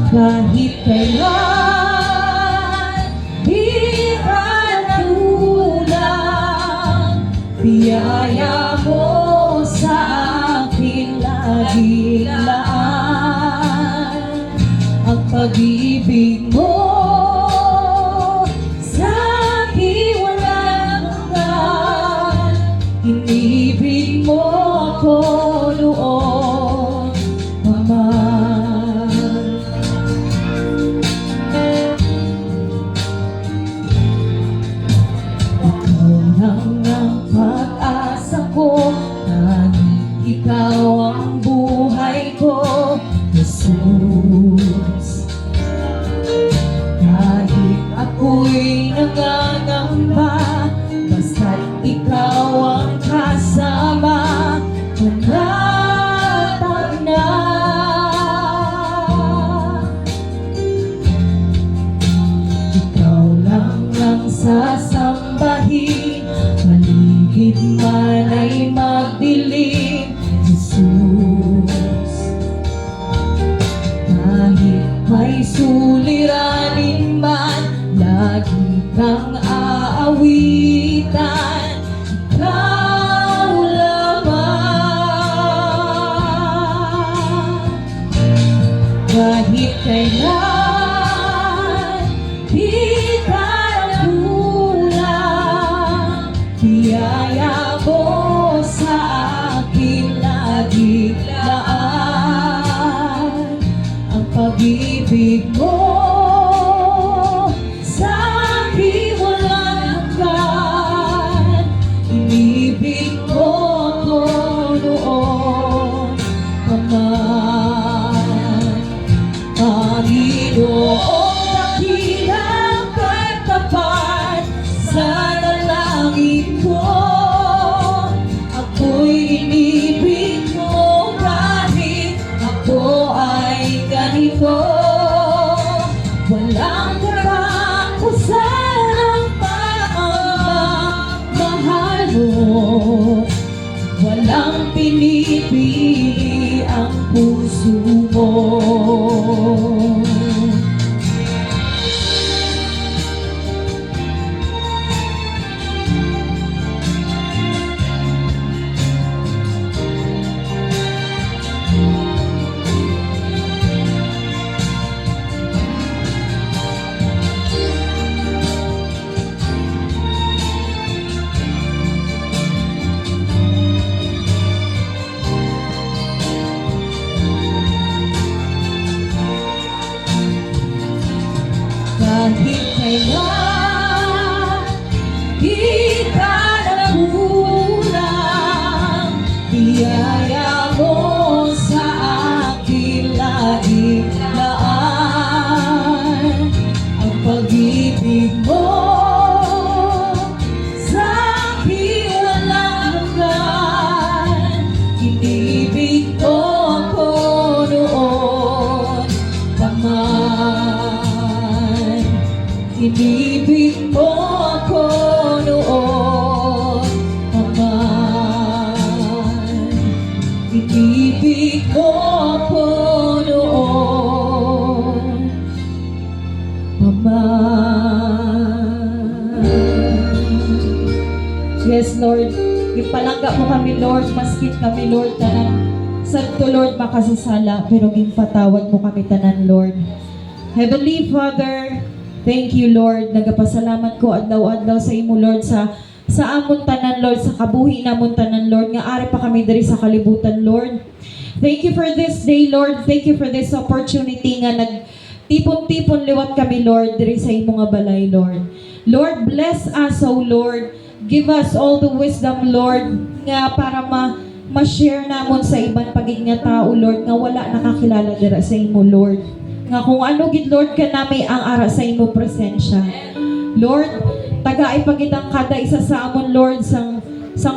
kahit kailan di ka nagkulang. Biyaya mo sa akin laging laan, ang pag-ibig mo sa akin walang hanggan. Inibig mo ako noon pa man. Ikaw lang ang pag-asa ko, tanging ikaw ang buhay ko, Jesus. Kahit ako'y nangangamba, basta't ikaw ang kasama, panatag na. Ikaw lang ang sasambahin, paligid man ay magdilim, Jesus. Kahit may suliranin man, lagi kang aawitan, ikaw lamang. Kahit kailan di ka nagkulang, biyaya mo sa akin lagi laan, ang pag-ibig mo sa akin walang hanggan. Inibig mo ako noon pa man. Panginoong dakilang katapat sa dalangin ko, ako'y inibig mo kahit ako ay ganito. Walang katapusan ang pagmamahal mo, walang pinipili ang puso mo. Kahit kailan di ka nagkulang, biyaya mo sa akin laging laan, ang pag-ibig mo sa akin walang hanggan. Inibig mo ako noon pa man. Inibig mo ako noon pa man. Inibig mo ako noon pa man. Yes, Lord. Ipalangga mo kami, Lord. Maskit kami, Lord, tanan. Santo, Lord, makasasala, pero ginpatawad mo kami tanan, Lord. Heavenly Father, thank you, Lord. Nagapasalamat ko adlaw-adlaw sa imo, Lord, sa amon tanan, Lord, sa kabuhi namon tanan, Lord, nga ari pa kami diri sa kalibutan, Lord. Thank you for this day, Lord. Thank you for this opportunity nga nagtipon-tipon liwat kami, Lord, diri sa imo nga balay, Lord. Lord, bless us, O Lord. Give us all the wisdom, Lord, nga para ma-share namon sa ibang pagig nga tao, Lord, nga wala nakakilala dira sa imo, Lord. Nga kung ano gid, Lord, ka nami ang ara sa imo presensya. Lord, taga ipagitang kada isa sa amon, Lord, sang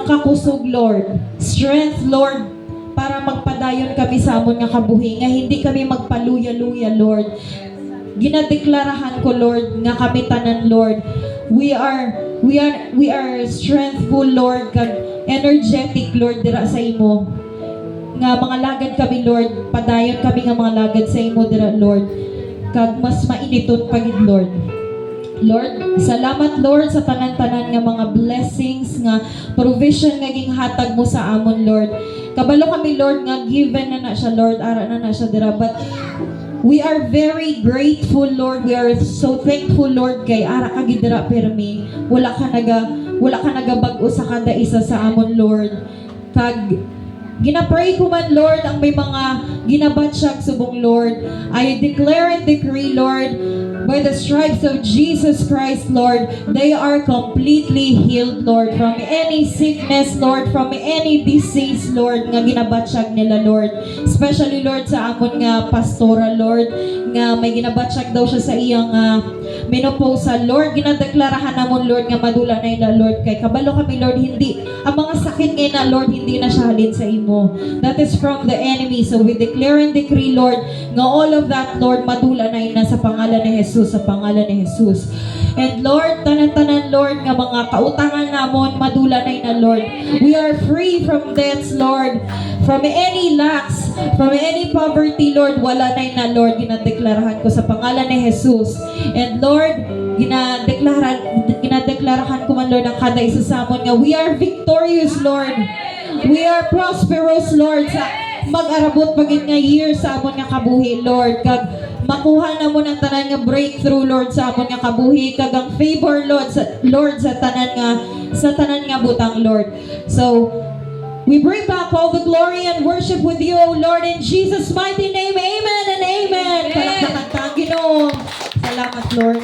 kakusog, Lord. Strength, Lord, para magpadayon kami sa amon nga kabuhi, nga hindi kami magpaluya-luya, Lord. Ginadeklarahan ko, Lord, nga kami tanan, Lord. We are strengthful, Lord, kag energetic, Lord, dira sa imo. Nga mga lagad kami, Lord, padayon kami nga mga lagad sa imo dira, Lord. kag mas mainiton pagid Lord. Lord, salamat Lord sa tanan-tanan nga mga blessings nga provision nga ginhatag mo sa amon Lord. Kabalo kami Lord nga given na siya Lord, ara na siya dira, but we are very grateful Lord. We are so thankful Lord kay ara ka gidira permi. Wala ka nagabag-o sa kada isa sa amon Lord. Kag ginapray ko man Lord ang may mga ginabatsyag subong Lord. I declare and decree Lord, by the stripes of Jesus Christ, Lord, they are completely healed, Lord, from any sickness, Lord, from any disease, Lord, nga ginabatsyag nila, Lord. Especially, Lord, sa amon nga pastora, Lord, nga may ginabatsyag daw siya sa iyang menopausal, Lord. Ginadeklarahan namon, Lord, nga madula na ila, Lord. Kay kabalo kami, Lord, hindi, ang mga sakit ngayon na, Lord, hindi na siya halin sa imo. That is from the enemy. So we declare and decree, Lord, nga all of that, Lord, madula na ina sa pangalan ni Jesus, sa pangalan ni Jesus. And Lord, tanan-tanan Lord, nga mga kautangan namon, madula na ina Lord. We are free from debts, Lord, from any lacks, from any poverty, Lord, wala na ina Lord, ginadeklarahan ko sa pangalan ni Jesus. And Lord, ginadeklarahan ko man Lord ang kada isa sa amon nga we are victorious, Lord. We are prosperous, Lord, sa mag-arabot pagit nga year sa amon nga kabuhi, Lord. Kag makuha na mo ng tanan nga breakthrough, Lord, sa amon nga kabuhi, kag ang favor, Lord, sa tanan nga butang, Lord. So we bring back all the glory and worship with you, O Lord, in Jesus' mighty name. Amen and amen. Palakpakan ka ang Ginoo. Salamat, Lord.